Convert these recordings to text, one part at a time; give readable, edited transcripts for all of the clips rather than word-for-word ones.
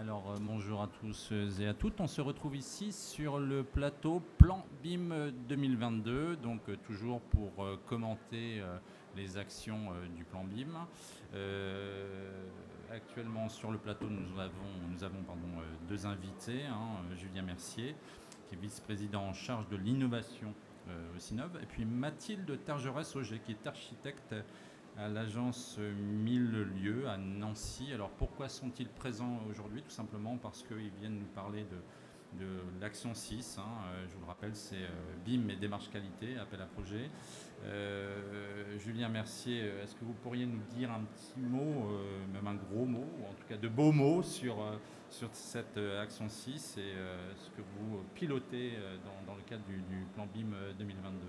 Alors bonjour à tous et à toutes, on se retrouve ici sur le plateau Plan BIM 2022, donc toujours pour commenter les actions du Plan BIM. Actuellement sur le plateau nous avons deux invités, Julien Mercier qui est vice-président en charge de l'innovation au CINOV, et puis Mathilde Tergerès-Auger qui est architecte à l'agence 1000 lieux à Nancy. Alors pourquoi sont-ils présents aujourd'hui? Tout simplement parce qu'ils viennent nous parler de l'action 6. Je vous le rappelle, c'est BIM et démarche qualité, appel à projet. Julien Mercier, est-ce que vous pourriez nous dire un petit mot, même un gros mot, ou en tout cas de beaux mots sur cette action 6 et ce que vous pilotez dans le cadre du plan BIM 2022?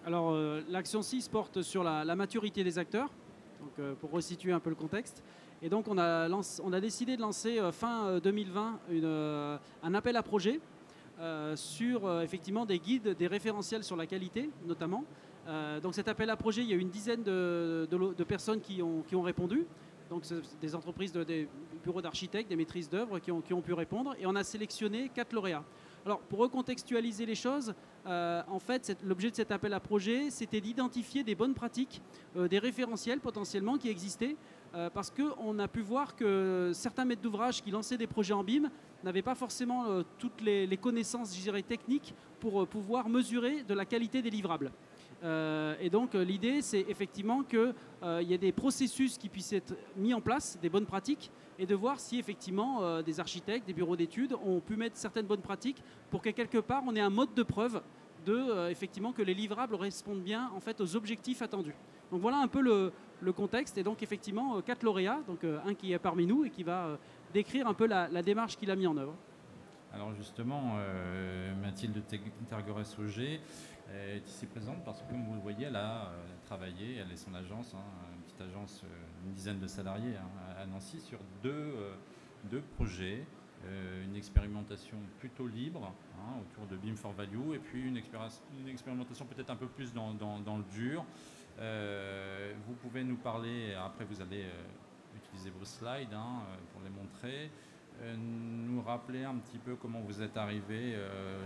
Alors, l'action 6 porte sur la maturité des acteurs, donc, pour resituer un peu le contexte. Et donc, on a décidé de lancer fin 2020 un appel à projet sur effectivement des guides, des référentiels sur la qualité notamment. Donc, cet appel à projet, il y a eu une dizaine de personnes qui ont répondu. Donc, des entreprises, des bureaux d'architectes, des maîtrises d'œuvre qui ont pu répondre. Et on a sélectionné 4 lauréats. Alors, pour recontextualiser les choses, en fait, l'objet de cet appel à projet, c'était d'identifier des bonnes pratiques, des référentiels potentiellement qui existaient, parce qu'on a pu voir que certains maîtres d'ouvrage qui lançaient des projets en BIM n'avaient pas forcément toutes les connaissances, je dirais, techniques pour pouvoir mesurer de la qualité des livrables. Et donc, l'idée, c'est effectivement qu'il y ait des processus qui puissent être mis en place, des bonnes pratiques, et de voir si effectivement des architectes, des bureaux d'études ont pu mettre certaines bonnes pratiques pour que quelque part on ait un mode de preuve effectivement que les livrables répondent bien en fait aux objectifs attendus. Donc voilà un peu le contexte, et donc effectivement 4 lauréats, donc un qui est parmi nous et qui va décrire un peu la démarche qu'il a mis en œuvre. Alors justement, Mathilde Tergerès-Auger est ici présente parce que, comme vous le voyez, elle a travaillé, elle et son agence, une petite agence, une dizaine de salariés à Nancy, sur deux projets. Une expérimentation plutôt libre autour de BIM for Value, et puis une expérimentation peut-être un peu plus dans le dur. Vous pouvez nous parler, après vous allez utiliser vos slides pour les montrer, nous rappeler un petit peu comment vous êtes arrivé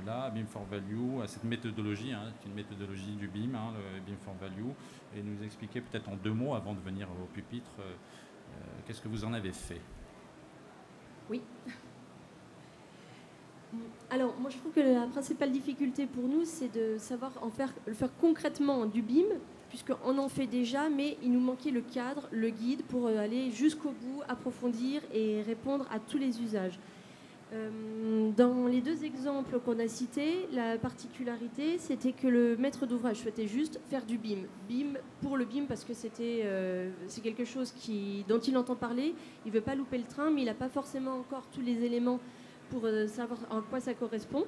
là à BIM for Value, à cette méthodologie, c'est une méthodologie du BIM, le BIM for Value, et nous expliquer peut-être en 2 mots avant de venir au pupitre qu'est-ce que vous en avez fait. Oui. Alors, moi, je trouve que la principale difficulté pour nous, c'est de savoir le faire concrètement du BIM, puisqu'on en fait déjà, mais il nous manquait le cadre, le guide, pour aller jusqu'au bout, approfondir et répondre à tous les usages. Dans les 2 exemples qu'on a cités, la particularité, c'était que le maître d'ouvrage souhaitait juste faire du BIM. BIM pour le BIM, parce que c'est quelque chose dont il entend parler. Il ne veut pas louper le train, mais il n'a pas forcément encore tous les éléments pour savoir à quoi ça correspond.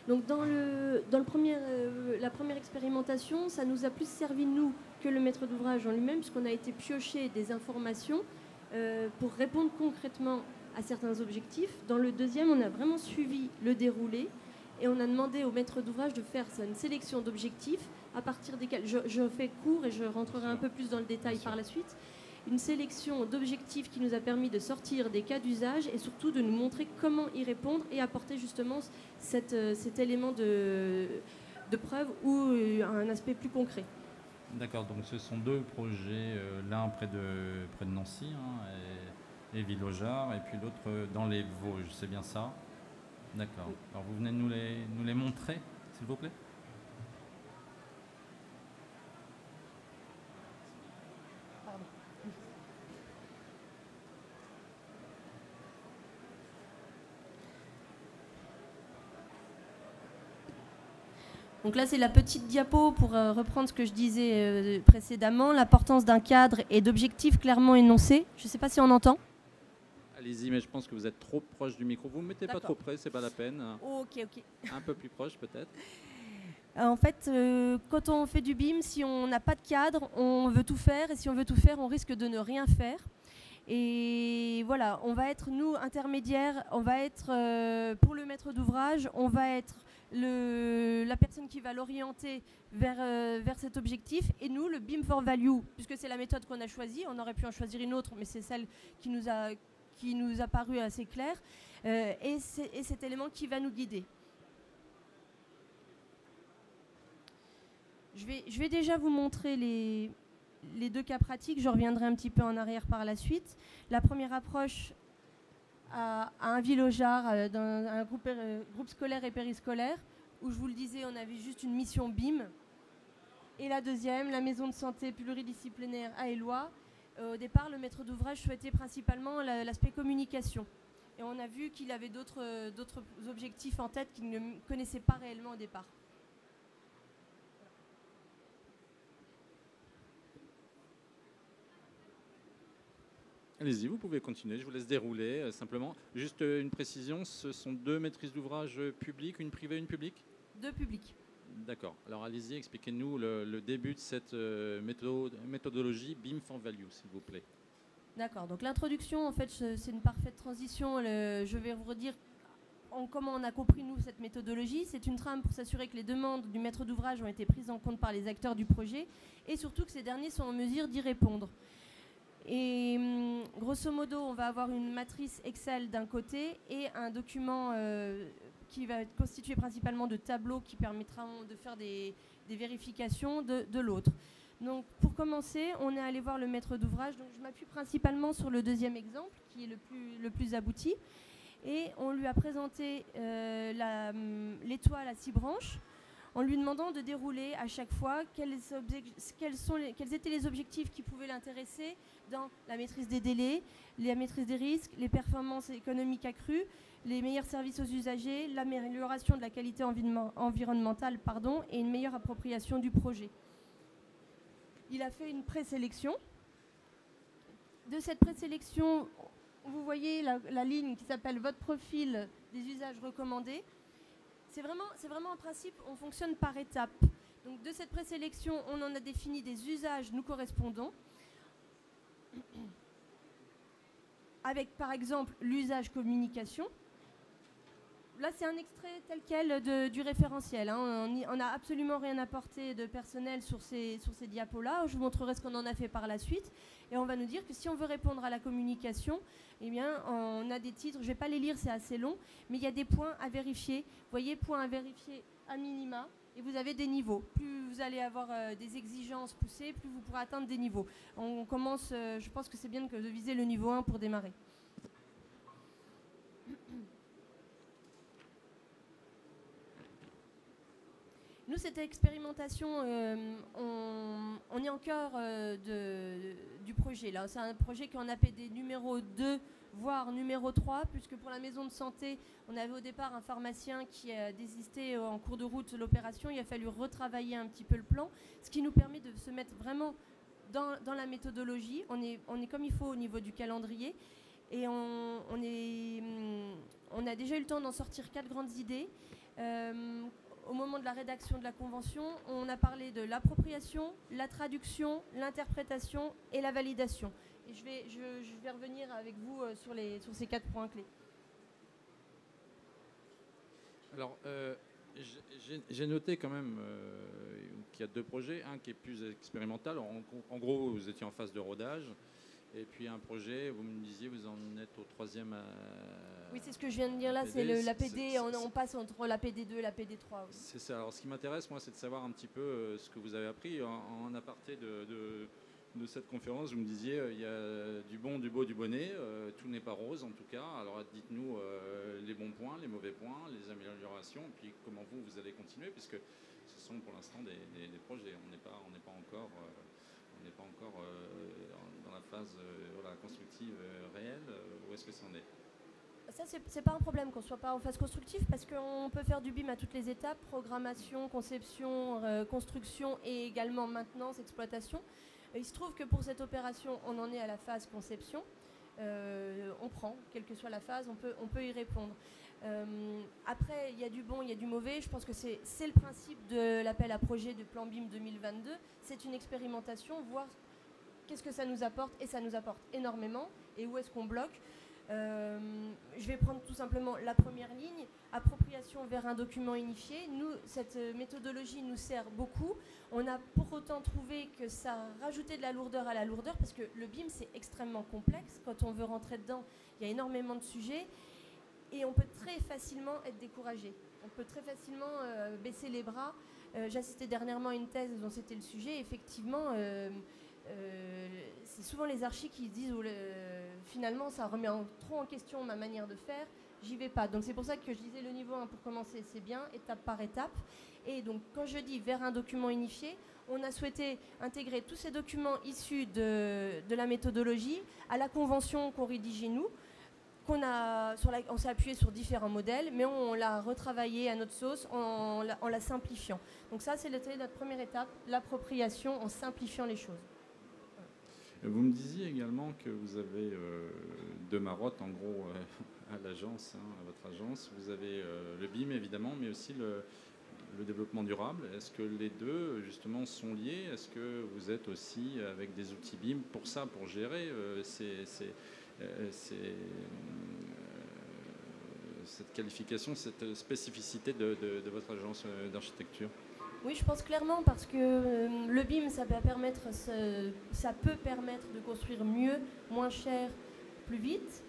Donc dans la première expérimentation, ça nous a plus servi nous que le maître d'ouvrage en lui-même, puisqu'on a été piocher des informations pour répondre concrètement à certains objectifs. Dans le deuxième, on a vraiment suivi le déroulé et on a demandé au maître d'ouvrage de faire une sélection d'objectifs à partir desquels, je fais court et je rentrerai un peu plus dans le détail par la suite, une sélection d'objectifs qui nous a permis de sortir des cas d'usage et surtout de nous montrer comment y répondre et apporter justement cet élément de preuve ou un aspect plus concret. D'accord, donc ce sont 2 projets, l'un près de Nancy et Villaujar, et puis l'autre dans les Vosges, c'est bien ça? D'accord. Oui. Alors vous venez de nous les montrer, s'il vous plaît? Donc là, c'est la petite diapo pour reprendre ce que je disais précédemment, l'importance d'un cadre et d'objectifs clairement énoncés. Je ne sais pas si on entend. Allez-y, mais je pense que vous êtes trop proche du micro. Vous ne mettez pas trop près, c'est pas la peine. Ok. Un peu plus proche peut-être. En fait, quand on fait du BIM, si on n'a pas de cadre, on veut tout faire. Et si on veut tout faire, on risque de ne rien faire. Et voilà, on va être, nous, intermédiaires. On va être, pour le maître d'ouvrage, on va être la personne qui va l'orienter vers cet objectif. Et nous, le BIM for Value, puisque c'est la méthode qu'on a choisie, on aurait pu en choisir une autre, mais c'est celle qui qui nous a paru assez clair et cet élément qui va nous guider. Je vais déjà vous montrer les deux cas pratiques. Je reviendrai un petit peu en arrière par la suite. La première approche à un village-art, dans un groupe scolaire et périscolaire, où je vous le disais, on avait juste une mission BIM. Et la deuxième, la maison de santé pluridisciplinaire à Éloie. Au départ, le maître d'ouvrage souhaitait principalement l'aspect communication. Et on a vu qu'il avait d'autres objectifs en tête qu'il ne connaissait pas réellement au départ. Allez-y, vous pouvez continuer, je vous laisse dérouler simplement. Juste une précision, ce sont 2 maîtrises d'ouvrage publiques, une privée et une publique? 2 publics. D'accord. Alors allez-y, expliquez-nous le début de cette méthodologie BIM for Value, s'il vous plaît. D'accord. Donc l'introduction, en fait, c'est une parfaite transition. Je vais vous redire comment on a compris, nous, cette méthodologie. C'est une trame pour s'assurer que les demandes du maître d'ouvrage ont été prises en compte par les acteurs du projet et surtout que ces derniers sont en mesure d'y répondre. Et grosso modo, on va avoir une matrice Excel d'un côté et un document qui va être constitué principalement de tableaux qui permettront de faire des vérifications de l'autre. Donc pour commencer, on est allé voir le maître d'ouvrage. Donc je m'appuie principalement sur le deuxième exemple qui est le plus abouti. Et on lui a présenté l'étoile à 6 branches en lui demandant de dérouler à chaque fois quels étaient les objectifs qui pouvaient l'intéresser dans la maîtrise des délais, la maîtrise des risques, les performances économiques accrues, les meilleurs services aux usagers, l'amélioration de la qualité environnementale et une meilleure appropriation du projet. Il a fait une présélection. De cette présélection, vous voyez la ligne qui s'appelle « Votre profil des usages recommandés ». C'est vraiment un principe, on fonctionne par étapes. Donc de cette présélection, on en a défini des usages nous correspondants, avec par exemple l'usage communication. Là, c'est un extrait tel quel du référentiel. On n'a absolument rien apporté de personnel sur ces diapos-là. Je vous montrerai ce qu'on en a fait par la suite. Et on va nous dire que si on veut répondre à la communication, eh bien, on a des titres. Je ne vais pas les lire, c'est assez long. Mais il y a des points à vérifier. Vous voyez, points à vérifier à minima. Et vous avez des niveaux. Plus vous allez avoir des exigences poussées, plus vous pourrez atteindre des niveaux. On commence, je pense que c'est bien de viser le niveau 1 pour démarrer. Nous, cette expérimentation, on est en cœur du projet. Là, c'est un projet qui est en APD numéro 2, voire numéro 3, puisque pour la maison de santé, on avait au départ un pharmacien qui a désisté en cours de route de l'opération. Il a fallu retravailler un petit peu le plan, ce qui nous permet de se mettre vraiment dans la méthodologie. On est comme il faut au niveau du calendrier. Et on a déjà eu le temps d'en sortir 4 grandes idées. Au moment de la rédaction de la convention, on a parlé de l'appropriation, la traduction, l'interprétation et la validation. Et je vais revenir avec vous sur ces 4 points clés. Alors, j'ai noté quand même qu'il y a 2 projets. Un qui est plus expérimental. En gros, vous étiez en phase de rodage. Et puis un projet, vous me disiez, vous en êtes au 3e. Oui, c'est ce que je viens de dire là, c'est l'APD, on passe entre l'APD2 et l'APD3. Oui. C'est ça. Alors ce qui m'intéresse, moi, c'est de savoir un petit peu ce que vous avez appris en aparté de cette conférence. Vous me disiez, il y a du bon, du beau, du bonnet, tout n'est pas rose en tout cas. Alors dites-nous les bons points, les mauvais points, les améliorations, et puis comment vous allez continuer, puisque ce sont pour l'instant des projets. On n'est pas encore dans la phase constructive réelle. Où est-ce que ça en est? Ça, c'est pas un problème qu'on ne soit pas en phase constructive parce qu'on peut faire du BIM à toutes les étapes, programmation, conception, construction et également maintenance, exploitation. Il se trouve que pour cette opération, on en est à la phase conception. On prend, quelle que soit la phase, on peut y répondre. Après, il y a du bon, il y a du mauvais. Je pense que c'est le principe de l'appel à projet de plan BIM 2022. C'est une expérimentation, voir qu'est-ce que ça nous apporte, et ça nous apporte énormément. Et où est-ce qu'on bloque? Je vais prendre tout simplement la première ligne, appropriation vers un document unifié. Nous, cette méthodologie nous sert beaucoup. On a pour autant trouvé que ça rajoutait de la lourdeur à la lourdeur, parce que le BIM, c'est extrêmement complexe. Quand on veut rentrer dedans, il y a énormément de sujets. Et on peut très facilement être découragé. On peut très facilement baisser les bras. J'assistais dernièrement à une thèse dont c'était le sujet. Effectivement, c'est souvent les archis qui disent finalement ça remet trop en question ma manière de faire, j'y vais pas. Donc c'est pour ça que je disais le niveau 1 pour commencer, c'est bien, étape par étape. Et donc quand je dis vers un document unifié, on a souhaité intégrer tous ces documents issus de la méthodologie à la convention qu'on rédigeait nous. On s'est appuyé sur différents modèles, mais on l'a retravaillé à notre sauce en la simplifiant. Donc ça, c'est notre première étape, l'appropriation en simplifiant les choses. Vous me disiez également que vous avez deux marottes, en gros, à l'agence, à votre agence. Vous avez le BIM, évidemment, mais aussi le développement durable. Est-ce que les deux, justement, sont liés? Est-ce que vous êtes aussi avec des outils BIM pour ça, pour gérer cette qualification, cette spécificité de votre agence d'architecture? Oui, je pense clairement, parce que le BIM, ça peut permettre de construire mieux, moins cher, plus vite.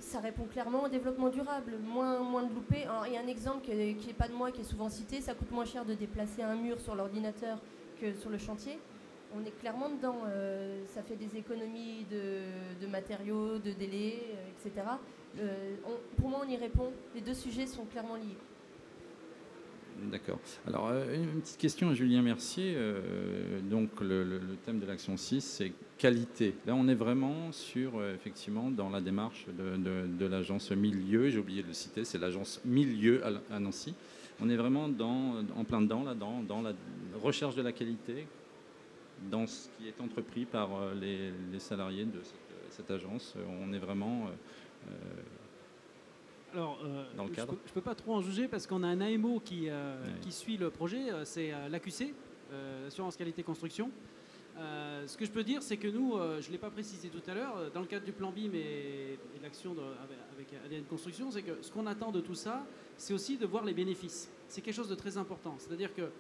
Ça répond clairement au développement durable, moins de loupés. Alors, il y a un exemple qui n'est pas de moi, qui est souvent cité, ça coûte moins cher de déplacer un mur sur l'ordinateur que sur le chantier. On est clairement dedans, ça fait des économies de matériaux, de délais, etc. Pour moi, on y répond. Les deux sujets sont clairement liés. D'accord. Alors, une petite question à Julien Mercier. Donc, le thème de l'action 6, c'est qualité. Là, on est vraiment effectivement, dans la démarche de l'agence Milieu. J'ai oublié de le citer, c'est l'agence Milieu à Nancy. On est vraiment en plein dedans, là, dans la recherche de la qualité, dans ce qui est entrepris par les salariés de cette agence. On est vraiment Alors, dans le cadre. Je ne peux pas trop en juger parce qu'on a un AMO qui suit le projet, c'est l'AQC, l'assurance qualité construction. Ce que je peux dire, c'est que nous, je ne l'ai pas précisé tout à l'heure, dans le cadre du plan BIM et de l'action avec ADN Construction, c'est que ce qu'on attend de tout ça, c'est aussi de voir les bénéfices. C'est quelque chose de très important. C'est-à-dire que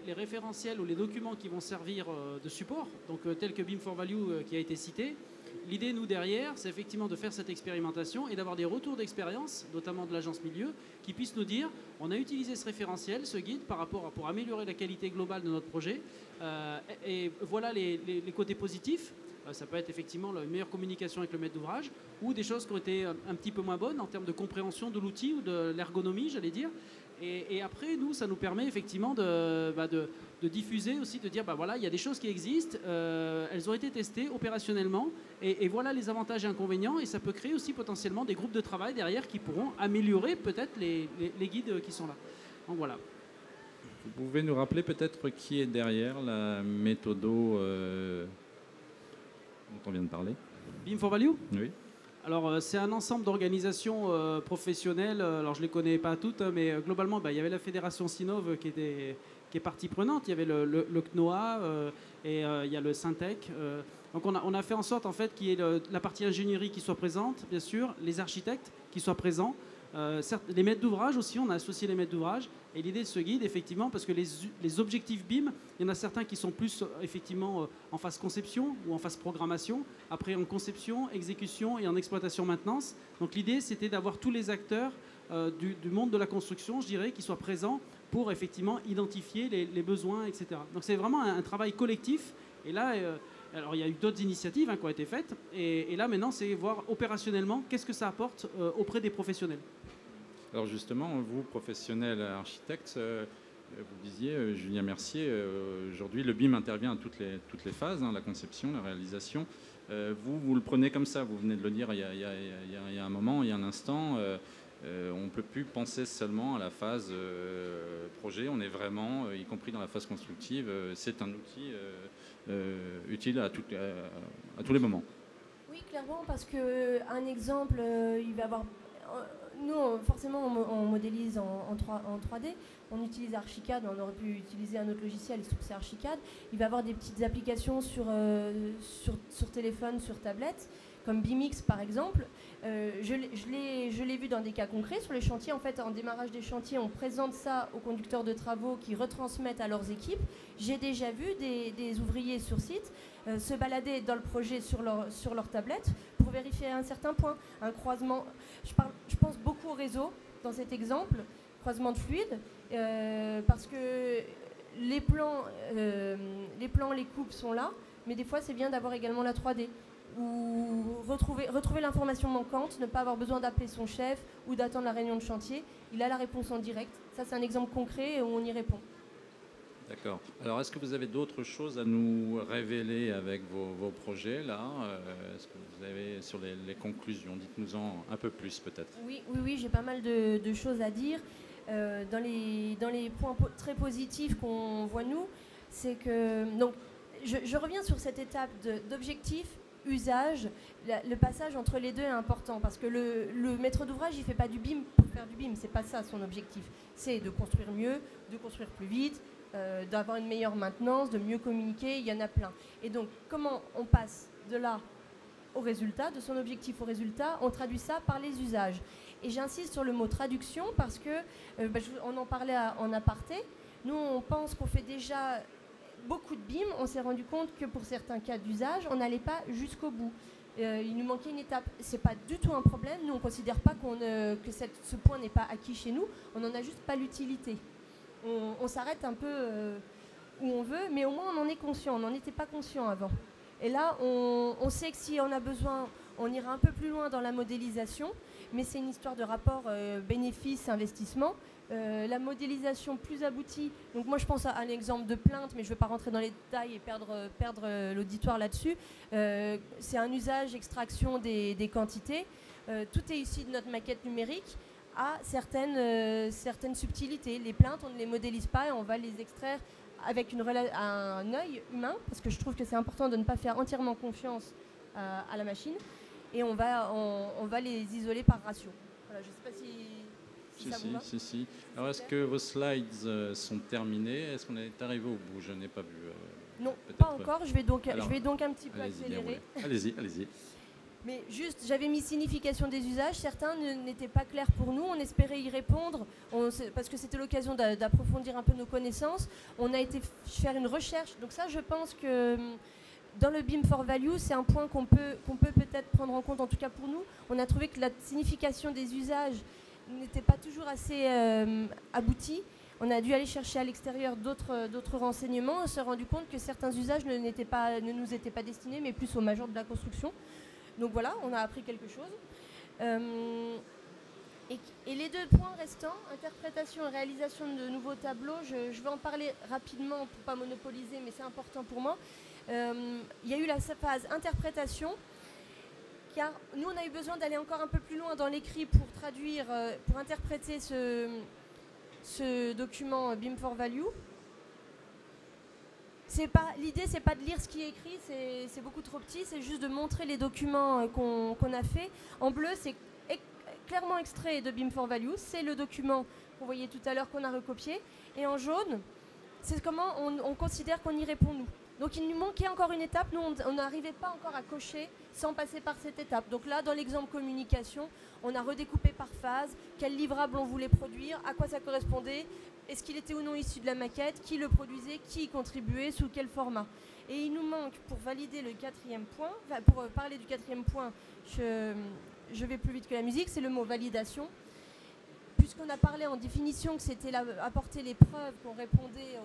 les référentiels ou les documents qui vont servir de support, donc tel que BIM for Value qui a été cité, l'idée, nous, derrière, c'est effectivement de faire cette expérimentation et d'avoir des retours d'expérience, notamment de l'agence Milieu, qui puissent nous dire, on a utilisé ce référentiel, ce guide, pour améliorer la qualité globale de notre projet. Et voilà les côtés positifs. Ça peut être effectivement la meilleure communication avec le maître d'ouvrage, ou des choses qui ont été un petit peu moins bonnes en termes de compréhension de l'outil ou de l'ergonomie, j'allais dire. Et après, nous, ça nous permet effectivement de diffuser aussi, de dire, voilà, il y a des choses qui existent, elles ont été testées opérationnellement, et voilà les avantages et inconvénients, et ça peut créer aussi potentiellement des groupes de travail derrière qui pourront améliorer peut-être les guides qui sont là. Donc voilà. Vous pouvez nous rappeler peut-être qui est derrière la méthodo dont on vient de parler? BIM for Value? Oui. Alors, c'est un ensemble d'organisations professionnelles. Alors, je ne les connais pas toutes, mais globalement, il y avait la Fédération Sinov qui est partie prenante. Il y avait le CNOA et il y a le Syntec. Donc, on a fait en sorte, en fait, qu'il y ait la partie ingénierie qui soit présente, bien sûr, les architectes qui soient présents. Certes, les maîtres d'ouvrage aussi, on a associé les maîtres d'ouvrage. Et l'idée de ce guide, effectivement, parce que les objectifs BIM, il y en a certains qui sont plus effectivement en phase conception ou en phase programmation, après en conception, exécution et en exploitation maintenance. Donc l'idée, c'était d'avoir tous les acteurs du monde de la construction, je dirais, qui soient présents pour effectivement identifier les besoins, etc. Donc c'est vraiment un travail collectif. Et là, alors il y a eu d'autres initiatives qui ont été faites. Et là, maintenant, c'est voir opérationnellement qu'est-ce que ça apporte auprès des professionnels. Alors justement, vous, professionnel architecte, vous disiez, Julien Mercier, aujourd'hui le BIM intervient à toutes les phases, la conception, la réalisation. Vous le prenez comme ça, vous venez de le dire il y a un moment, il y a un instant. On ne peut plus penser seulement à la phase projet, on est vraiment, y compris dans la phase constructive, c'est un outil utile à tous les moments. Oui, clairement, parce qu'un exemple, il va y avoir... Nous, forcément, on modélise en 3D. On utilise Archicad, on aurait pu utiliser un autre logiciel, il se trouve que c'est Archicad. Il va y avoir des petites applications sur téléphone, sur tablette, comme BIMX par exemple. Je l'ai vu dans des cas concrets sur les chantiers. En fait, en démarrage des chantiers, on présente ça aux conducteurs de travaux qui retransmettent à leurs équipes. J'ai déjà vu des ouvriers sur site se balader dans le projet sur leur tablette pour vérifier un certain point, un croisement. Je pense beaucoup au réseau dans cet exemple, croisement de fluide, parce que les plans, les coupes sont là, mais des fois c'est bien d'avoir également la 3D, ou retrouver l'information manquante, ne pas avoir besoin d'appeler son chef ou d'attendre la réunion de chantier. Il a la réponse en direct. Ça, c'est un exemple concret où on y répond. D'accord. Alors, est-ce que vous avez d'autres choses à nous révéler avec vos projets, là? Est-ce que vous avez sur les conclusions? Dites-nous-en un peu plus, peut-être. Oui, j'ai pas mal de choses à dire. Dans les points très positifs qu'on voit, nous, c'est que... Donc, je reviens sur cette étape d'objectif, usage. Le passage entre les deux est important, parce que le maître d'ouvrage, il ne fait pas du BIM pour faire du BIM. C'est pas ça, son objectif. C'est de construire mieux, de construire plus vite, d'avoir une meilleure maintenance, de mieux communiquer, il y en a plein. Et donc, comment on passe de là au résultat, de son objectif au résultat? On traduit ça par les usages. Et j'insiste sur le mot traduction parce que, on en parlait en aparté, nous on pense qu'on fait déjà beaucoup de BIM, on s'est rendu compte que pour certains cas d'usage, on n'allait pas jusqu'au bout. Il nous manquait une étape. Ce n'est pas du tout un problème, nous on ne considère pas que ce point n'est pas acquis chez nous, on n'en a juste pas l'utilité. On s'arrête un peu où on veut, mais au moins on en est conscient, on n'en était pas conscient avant. Et là, on sait que si on a besoin, on ira un peu plus loin dans la modélisation, mais c'est une histoire de rapport bénéfice-investissement. La modélisation plus aboutie, donc moi je pense à un exemple de plainte, mais je ne veux pas rentrer dans les détails et perdre l'auditoire là-dessus. C'est un usage, extraction des quantités. Tout est issu de notre maquette numérique à certaines subtilités. Les plaintes, on ne les modélise pas et on va les extraire avec un œil humain, parce que je trouve que c'est important de ne pas faire entièrement confiance à la machine, et on va les isoler par ratio. Voilà, je ne sais pas si ça vous va. Si. Alors, est-ce que vos slides sont terminés? Est-ce qu'on est arrivé au bout? Je n'ai pas vu. Non, pas encore. Je vais donc un petit peu accélérer. Allez-y. Mais juste, j'avais mis signification des usages. Certains n'étaient pas clairs pour nous. On espérait y répondre parce que c'était l'occasion d'approfondir un peu nos connaissances. On a été faire une recherche. Donc ça, je pense que dans le BIM for Value, c'est un point qu'on peut peut-être prendre en compte, en tout cas pour nous. On a trouvé que la signification des usages n'était pas toujours assez aboutie. On a dû aller chercher à l'extérieur d'autres renseignements. On s'est rendu compte que certains usages ne nous étaient pas destinés, mais plus aux majors de la construction. Donc voilà, on a appris quelque chose. Et les deux points restants, interprétation et réalisation de nouveaux tableaux, je vais en parler rapidement pour ne pas monopoliser, mais c'est important pour moi. Il y a eu la phase interprétation, car nous on a eu besoin d'aller encore un peu plus loin dans l'écrit pour traduire, pour interpréter ce document BIM for Value. L'idée, c'est pas de lire ce qui est écrit, c'est beaucoup trop petit, c'est juste de montrer les documents qu'on a fait. En bleu, c'est clairement extrait de BIM for Value, c'est le document qu'on voyait tout à l'heure qu'on a recopié. Et en jaune, c'est comment on considère qu'on y répond, nous. Donc il nous manquait encore une étape, nous on n'arrivait pas encore à cocher sans passer par cette étape. Donc là, dans l'exemple communication, on a redécoupé par phase, quel livrable on voulait produire, à quoi ça correspondait, est-ce qu'il était ou non issu de la maquette, qui le produisait, qui y contribuait, sous quel format. Et il nous manque, pour valider le quatrième point, pour parler du quatrième point, je vais plus vite que la musique, c'est le mot validation. Puisqu'on a parlé en définition que c'était apporter les preuves qu'on répondait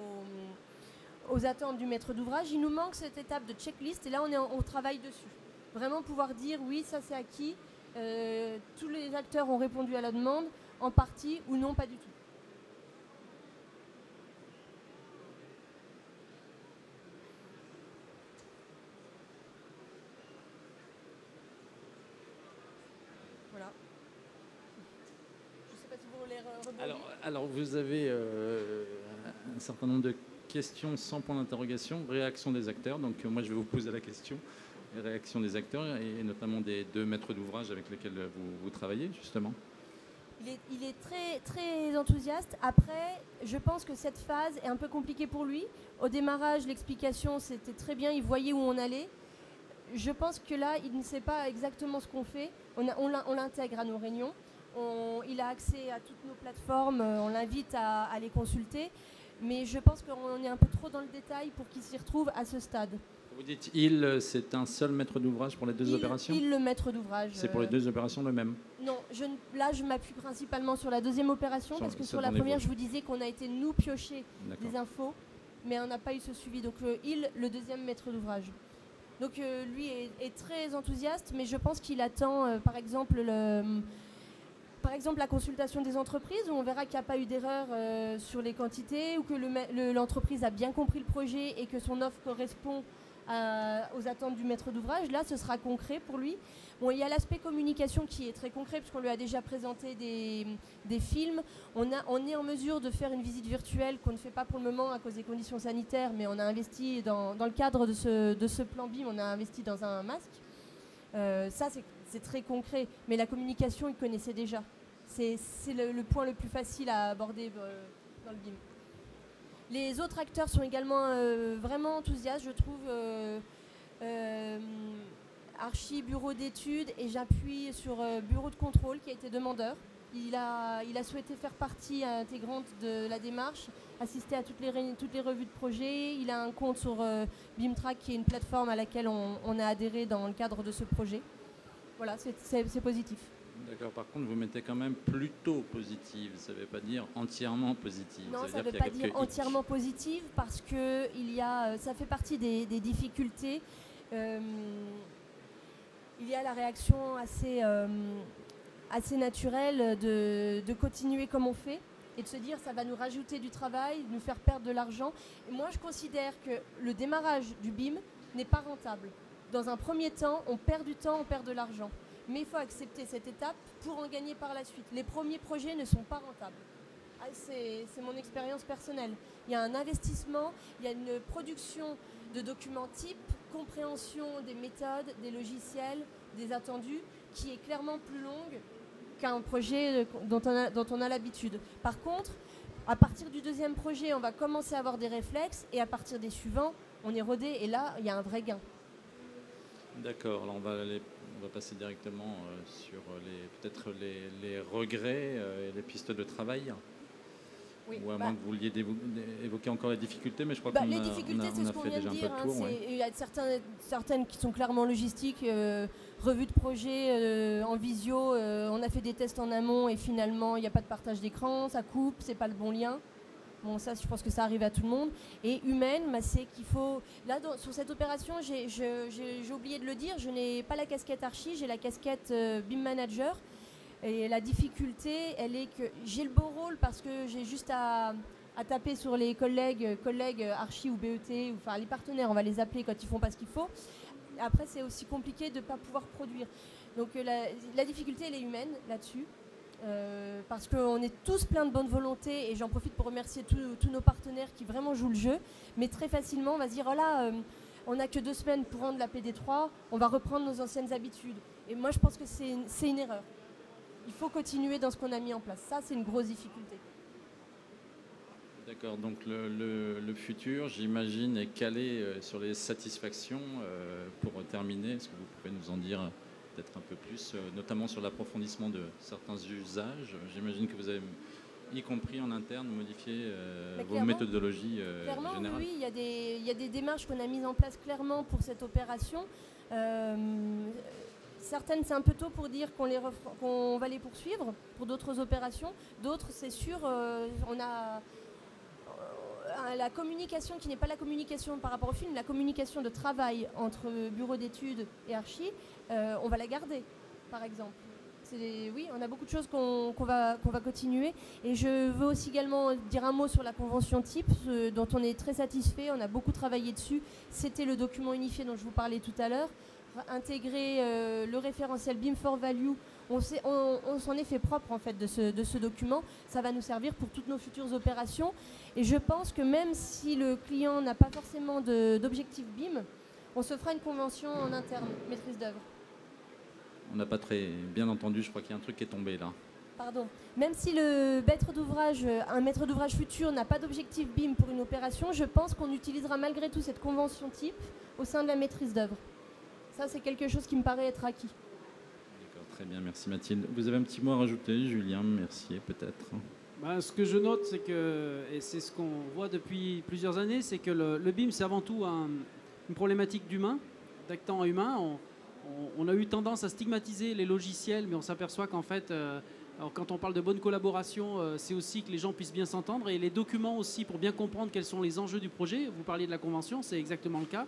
aux attentes du maître d'ouvrage, il nous manque cette étape de checklist et là on travaille dessus. Vraiment pouvoir dire oui, ça c'est acquis, tous les acteurs ont répondu à la demande, en partie ou non, pas du tout. Voilà. Je ne sais pas si vous voulez rebondir. Alors vous avez un certain nombre de questions sans point d'interrogation, réaction des acteurs. Donc moi je vais vous poser la question, réaction des acteurs et notamment des deux maîtres d'ouvrage avec lesquels vous travaillez justement. Il est très, très enthousiaste. Après, je pense que cette phase est un peu compliquée pour lui. Au démarrage, l'explication, c'était très bien. Il voyait où on allait. je pense que là, il ne sait pas exactement ce qu'on fait. On l'intègre à nos réunions. Il a accès à toutes nos plateformes. On l'invite à les consulter. Mais je pense qu'on est un peu trop dans le détail pour qu'il s'y retrouve à ce stade. Vous dites c'est un seul maître d'ouvrage pour les deux opérations ? Le maître d'ouvrage. C'est pour les deux opérations le même ? Non, là je m'appuie principalement sur la deuxième opération parce que sur la première, je vous disais qu'on a été nous piocher des infos, mais on n'a pas eu ce suivi. Donc le deuxième maître d'ouvrage. Donc lui est très enthousiaste, mais je pense qu'il attend par exemple la consultation des entreprises où on verra qu'il n'y a pas eu d'erreur sur les quantités ou que l'entreprise a bien compris le projet et que son offre correspond aux attentes du maître d'ouvrage. Là, ce sera concret pour lui. Bon, il y a l'aspect communication qui est très concret puisqu'on lui a déjà présenté des films. On est en mesure de faire une visite virtuelle qu'on ne fait pas pour le moment à cause des conditions sanitaires, mais on a investi dans le cadre de ce plan BIM, on a investi dans un masque. Ça, c'est très concret, mais la communication, il connaissait déjà. C'est le point le plus facile à aborder dans le BIM. Les autres acteurs sont également vraiment enthousiastes, je trouve. Archi, bureau d'études, et j'appuie sur bureau de contrôle qui a été demandeur. Il a souhaité faire partie intégrante de la démarche, assister à toutes les revues de projet. Il a un compte sur BIMtrack qui est une plateforme à laquelle on a adhéré dans le cadre de ce projet. Voilà, c'est positif. D'accord, par contre, vous mettez quand même plutôt positive, ça ne veut pas dire entièrement positive. Non, ça ne veut pas dire entièrement positive parce que ça fait partie des difficultés. Il y a la réaction assez naturelle de continuer comme on fait et de se dire ça va nous rajouter du travail, nous faire perdre de l'argent. Et moi, je considère que le démarrage du BIM n'est pas rentable. Dans un premier temps, on perd du temps, on perd de l'argent. Mais il faut accepter cette étape pour en gagner par la suite. Les premiers projets ne sont pas rentables. C'est mon expérience personnelle. Il y a un investissement, il y a une production de documents types, compréhension des méthodes, des logiciels, des attendus, qui est clairement plus longue qu'un projet dont on a l'habitude. Par contre, à partir du deuxième projet, on va commencer à avoir des réflexes et à partir des suivants, on est rodé et là, il y a un vrai gain. D'accord, alors on va passer directement sur peut-être les regrets et les pistes de travail. Oui, ou à moins que vous vouliez évoquer encore les difficultés, mais je crois qu'on les difficultés, c'est ce qu'on vient de dire. Il y a certaines qui sont clairement logistiques, revue de projet en visio, on a fait des tests en amont et finalement il n'y a pas de partage d'écran, ça coupe, c'est pas le bon lien. Bon, ça, je pense que ça arrive à tout le monde. Et humaine, c'est qu'il faut... Là, sur cette opération, j'ai oublié de le dire, je n'ai pas la casquette archi, j'ai la casquette BIM manager. Et la difficulté, elle est que j'ai le beau rôle parce que j'ai juste à taper sur les collègues archi ou BET, enfin les partenaires, on va les appeler quand ils font pas ce qu'il faut. Après, c'est aussi compliqué de ne pas pouvoir produire. Donc la difficulté, elle est humaine là-dessus. Parce qu'on est tous pleins de bonne volonté et j'en profite pour remercier tous nos partenaires qui vraiment jouent le jeu, mais très facilement on va se dire oh là, on n'a que 2 semaines pour rendre la PD3, on va reprendre nos anciennes habitudes. Et moi je pense que c'est une erreur. Il faut continuer dans ce qu'on a mis en place. Ça, c'est une grosse difficulté. D'accord, donc le futur, j'imagine, est calé sur les satisfactions. Pour terminer, est-ce que vous pouvez nous en dire peut-être un peu plus, notamment sur l'approfondissement de certains usages? J'imagine que vous avez, y compris en interne, modifié vos méthodologies clairement, générales. Oui, il y a des démarches qu'on a mises en place clairement pour cette opération. Certaines, c'est un peu tôt pour dire qu'on va les poursuivre pour d'autres opérations. D'autres, c'est sûr, on a la communication qui n'est pas la communication par rapport au film, la communication de travail entre bureau d'études et archi, on va la garder, par exemple. Oui, on a beaucoup de choses qu'on va continuer. Et je veux aussi également dire un mot sur la convention type, dont on est très satisfait. On a beaucoup travaillé dessus. C'était le document unifié dont je vous parlais tout à l'heure. Intégrer le référentiel BIM for Value, on s'en est fait propre en fait de ce document. Ça va nous servir pour toutes nos futures opérations. Et je pense que même si le client n'a pas forcément d'objectif BIM, on se fera une convention en interne, maîtrise d'œuvre. On n'a pas très bien entendu, je crois qu'il y a un truc qui est tombé là. Pardon. Même si un maître d'ouvrage futur n'a pas d'objectif BIM pour une opération, je pense qu'on utilisera malgré tout cette convention type au sein de la maîtrise d'œuvre. Ça, c'est quelque chose qui me paraît être acquis. D'accord, très bien, merci Mathilde. Vous avez un petit mot à rajouter, Julien Mercier, peut-être? Ben, ce que je note, c'est que, et c'est ce qu'on voit depuis plusieurs années, c'est que le BIM, c'est avant tout une problématique d'humain, d'actant humain. On a eu tendance à stigmatiser les logiciels, mais on s'aperçoit qu'en fait, alors quand on parle de bonne collaboration, c'est aussi que les gens puissent bien s'entendre, et les documents aussi, pour bien comprendre quels sont les enjeux du projet. Vous parliez de la convention, c'est exactement le cas.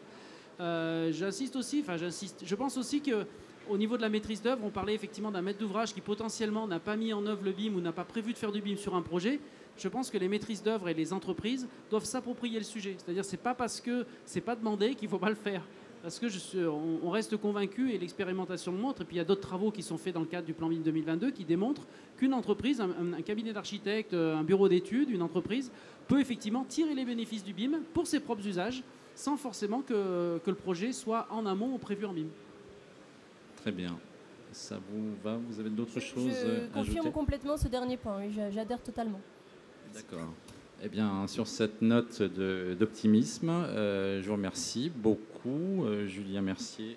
Je pense aussi qu'au niveau de la maîtrise d'œuvre, on parlait effectivement d'un maître d'ouvrage qui potentiellement n'a pas mis en œuvre le BIM ou n'a pas prévu de faire du BIM sur un projet. Je pense que les maîtrises d'œuvre et les entreprises doivent s'approprier le sujet. C'est-à-dire c'est pas parce que c'est pas demandé qu'il ne faut pas le faire. Parce que on reste convaincu, et l'expérimentation le montre, et puis il y a d'autres travaux qui sont faits dans le cadre du plan BIM 2022 qui démontrent qu'une entreprise, un cabinet d'architectes, un bureau d'études, une entreprise peut effectivement tirer les bénéfices du BIM pour ses propres usages, sans forcément que le projet soit en amont ou prévu en BIM. Très bien. Ça vous va? Vous avez d'autres choses Je à ajouter? confirme complètement ce dernier point, oui, j'adhère totalement. D'accord. Eh bien, sur cette note d'optimisme, je vous remercie beaucoup, Julien Mercier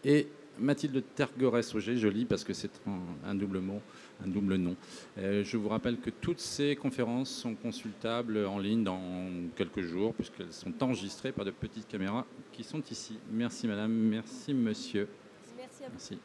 et Mathilde Tergores-Auger. Je lis parce que c'est un double mot, un double nom. Je vous rappelle que toutes ces conférences sont consultables en ligne dans quelques jours, puisqu'elles sont enregistrées par de petites caméras qui sont ici. Merci madame, merci monsieur. Merci à vous. Merci.